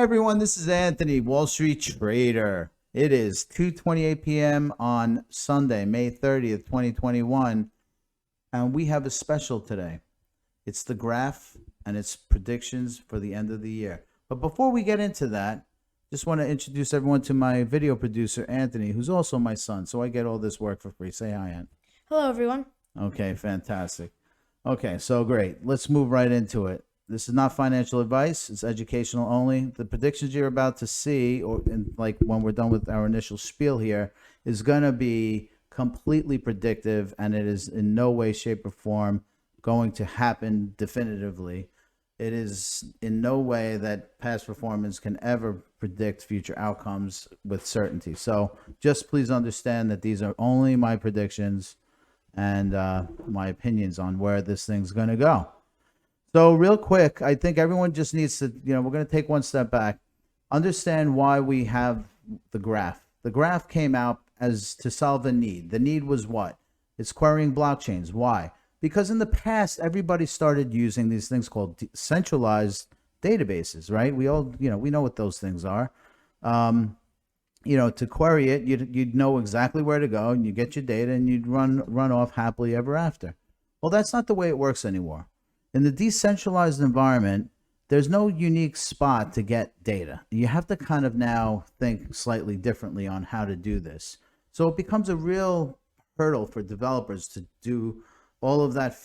everyone, this is Anthony, Wall Street Trader. It is 2:28 p.m. on Sunday, May 30th, 2021, and we have a special today. It's the graph and its predictions for the end of the year. But before we get into that, just want to introduce everyone to my video producer, Anthony, who's also my son, so I get all this work for free. Say hi, Ant. Hello, everyone. Okay, fantastic. Okay, so great. Let's move right into it. This is not financial advice. It's educational only. The predictions you're about to see, like when we're done with our initial spiel here, is going to be completely predictive, and it is in no way, shape, or form going to happen definitively. It is in no way that past performance can ever predict future outcomes with certainty. So just please understand that these are only my predictions and my opinions on where this thing's going to go. So real quick, I think everyone just needs to, we're going to take one step back, understand why we have the graph. The graph came out as to solve a need. The need was what? It's querying blockchains. Why? Because in the past, everybody started using these things called centralized databases, right? We all, we know what those things are. To query it, you'd know exactly where to go, and you get your data, and you'd run off happily ever after. Well, that's not the way it works anymore. In the decentralized environment, there's no unique spot to get data. You have to kind of now think slightly differently on how to do this. So it becomes a real hurdle for developers to do all of that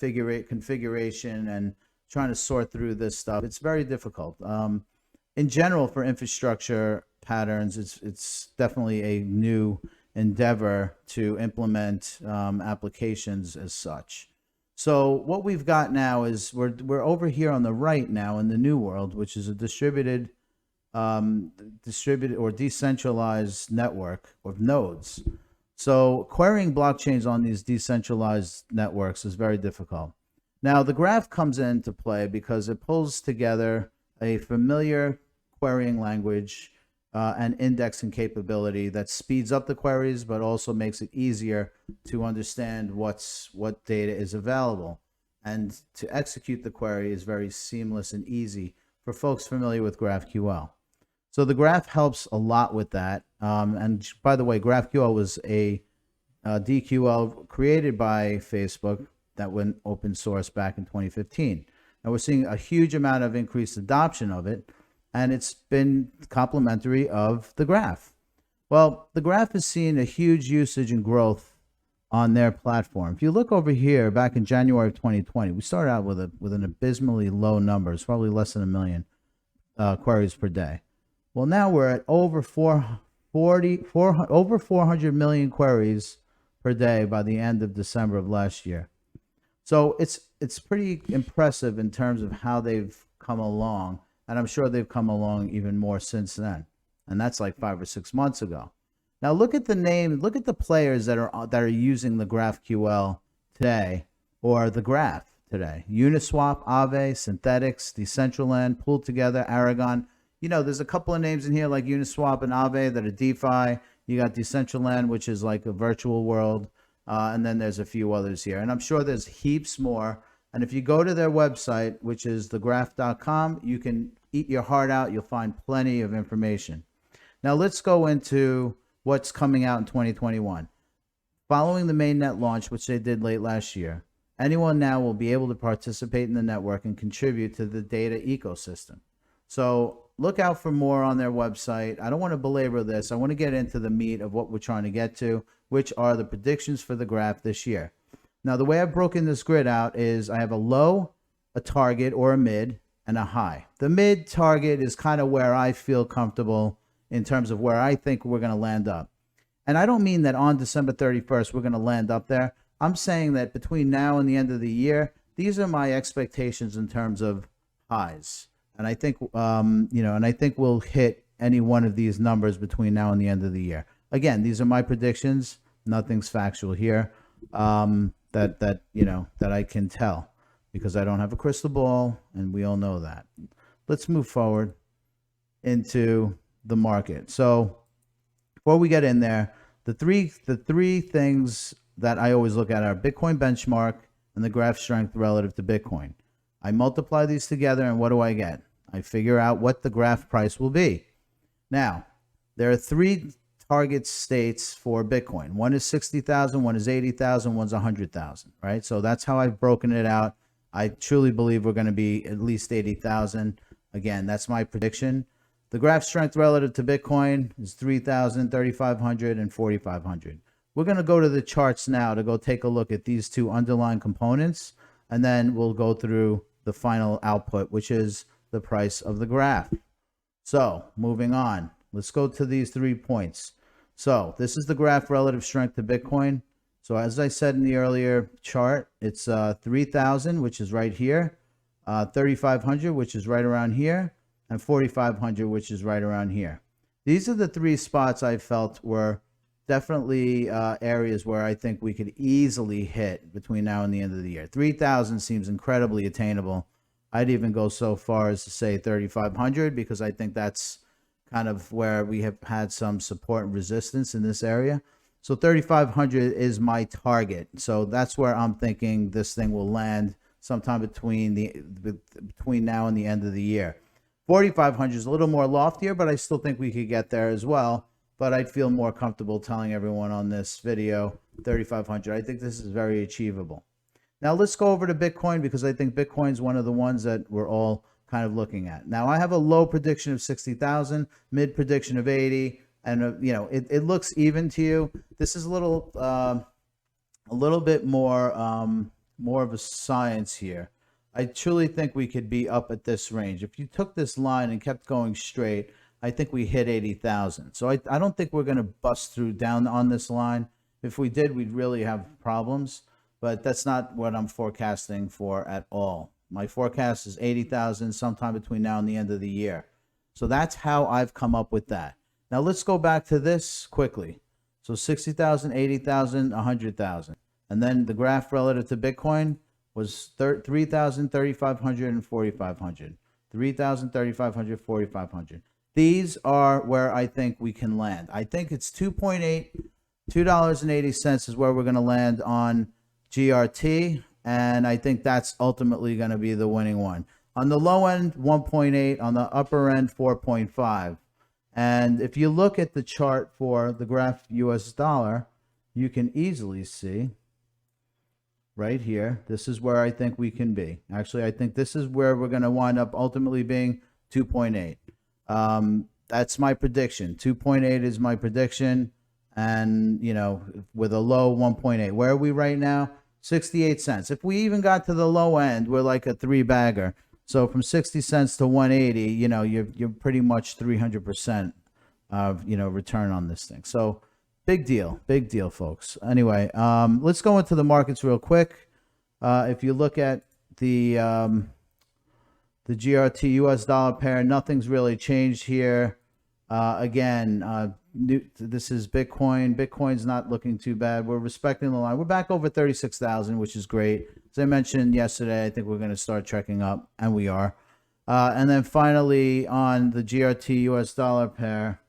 configuration and trying to sort through this stuff. It's very difficult. In general, for infrastructure patterns, it's definitely a new endeavor to implement applications as such. So what we've got now is we're over here on the right now in the new world, which is a distributed or decentralized network of nodes. So querying blockchains on these decentralized networks is very difficult. Now the graph comes into play because it pulls together a familiar querying language and indexing capability that speeds up the queries, but also makes it easier to understand what data is available. And to execute the query is very seamless and easy for folks familiar with GraphQL. So the graph helps a lot with that. And by the way, GraphQL was a DQL created by Facebook that went open source back in 2015. And we're seeing a huge amount of increased adoption of it, and it's been complementary of the graph. Well, the graph has seen a huge usage and growth on their platform. If you look over here, back in January of 2020, we started out with an abysmally low number. It's probably less than 1 million queries per day. Well, now we're at over 400 million queries per day by the end of December of last year. So it's pretty impressive in terms of how they've come along. And I'm sure they've come along even more since then. And that's like 5 or 6 months ago. Now look at the name, look at the players that are using the GraphQL today, or the graph today. Uniswap, Aave, Synthetics, Decentraland, Pooled Together, Aragon. There's a couple of names in here like Uniswap and Aave that are DeFi. You got Decentraland, which is like a virtual world. And then there's a few others here. And I'm sure there's heaps more. And if you go to their website, which is thegraph.com, you can eat your heart out. You'll find plenty of information. Now let's go into what's coming out in 2021. Following the mainnet launch, which they did late last year, anyone now will be able to participate in the network and contribute to the data ecosystem. So look out for more on their website. I don't want to belabor this. I want to get into the meat of what we're trying to get to, which are the predictions for the graph this year. Now, the way I've broken this grid out is I have a low, a target, or a mid, and a high. The mid target is kind of where I feel comfortable in terms of where I think we're going to land up. And I don't mean that on December 31st, we're going to land up there. I'm saying that between now and the end of the year, these are my expectations in terms of highs. And I think, I think we'll hit any one of these numbers between now and the end of the year. Again, these are my predictions. Nothing's factual here that I can tell, because I don't have a crystal ball, and we all know that. Let's move forward into the market. So before we get in there, the three things that I always look at are Bitcoin benchmark and the graph strength relative to Bitcoin. I multiply these together, and what do I get? I figure out what the graph price will be. Now, there are three target states for Bitcoin. One is 60,000, one is 80,000, one's 100,000, right? So that's how I've broken it out. I truly believe we're going to be at least 80,000. Again, that's my prediction. The graph strength relative to Bitcoin is 3,000, 3,500, and 4,500. We're going to go to the charts now to go take a look at these two underlying components, and then we'll go through the final output, which is the price of the graph. So moving on, let's go to these 3 points. So this is the graph relative strength to Bitcoin. So as I said in the earlier chart, it's 3,000, which is right here, 3,500, which is right around here, and 4,500, which is right around here. These are the 3 spots I felt were definitely areas where I think we could easily hit between now and the end of the year. 3,000 seems incredibly attainable. I'd even go so far as to say 3,500, because I think that's kind of where we have had some support and resistance in this area. So 3,500 is my target. So that's where I'm thinking this thing will land sometime between now and the end of the year. 4,500 is a little more loftier, but I still think we could get there as well. But I'd feel more comfortable telling everyone on this video 3,500. I think this is very achievable. Now let's go over to Bitcoin, because I think Bitcoin is one of the ones that we're all kind of looking at. Now I have a low prediction of 60,000, mid prediction of 80, and you know, it looks even to you. This is a little bit more of a science here. I truly think we could be up at this range. If you took this line and kept going straight, I think we hit 80,000. So I don't think we're going to bust through down on this line. If we did, we'd really have problems. But that's not what I'm forecasting for at all. My forecast is 80,000 sometime between now and the end of the year. So that's how I've come up with that. Now let's go back to this quickly. So 60,000, 80,000, 100,000. And then the graph relative to Bitcoin was 3,000, 3,500, and 4,500. 3,000, 3,500, 4,500. These are where I think we can land. I think it's $2.80 is where we're going to land on GRT, and I think that's ultimately going to be the winning one. On the low end, 1.8. On the upper end, 4.5. And if you look at the chart for the graph US dollar, you can easily see right here, this is where I think we can be. Actually, I think this is where we're going to wind up ultimately being 2.8. That's my prediction. 2.8 is my prediction. And, you know, with a low 1.8. Where are we right now? 68 cents. If we even got to the low end, we're like a 3-bagger. So from 60 cents to 180, you know, you're pretty much 300% of, you know, return on this thing. So big deal, folks. Anyway, let's go into the markets real quick. If you look at the GRT US dollar pair, nothing's really changed here. Again, this is Bitcoin. Bitcoin's not looking too bad. We're respecting the line. We're back over 36,000, which is great. As I mentioned yesterday, I think we're going to start trekking up, and we are. And then finally, on the GRT US dollar pair,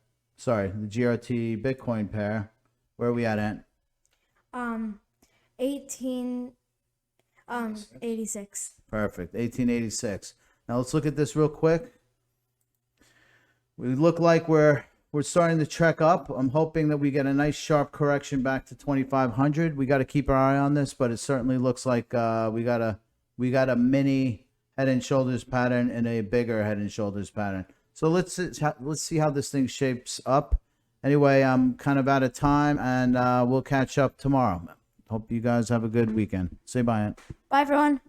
the GRT Bitcoin pair, where are we at, Ant? 1886. Perfect, 1886. Now let's look at this real quick. We look like we're starting to trek up. I'm hoping that we get a nice sharp correction back to 2,500. We got to keep our eye on this, but it certainly looks like we got a mini head and shoulders pattern and a bigger head and shoulders pattern. So let's see how this thing shapes up. Anyway, I'm kind of out of time, and we'll catch up tomorrow. Hope you guys have a good weekend. Say bye, Aunt. Bye, everyone.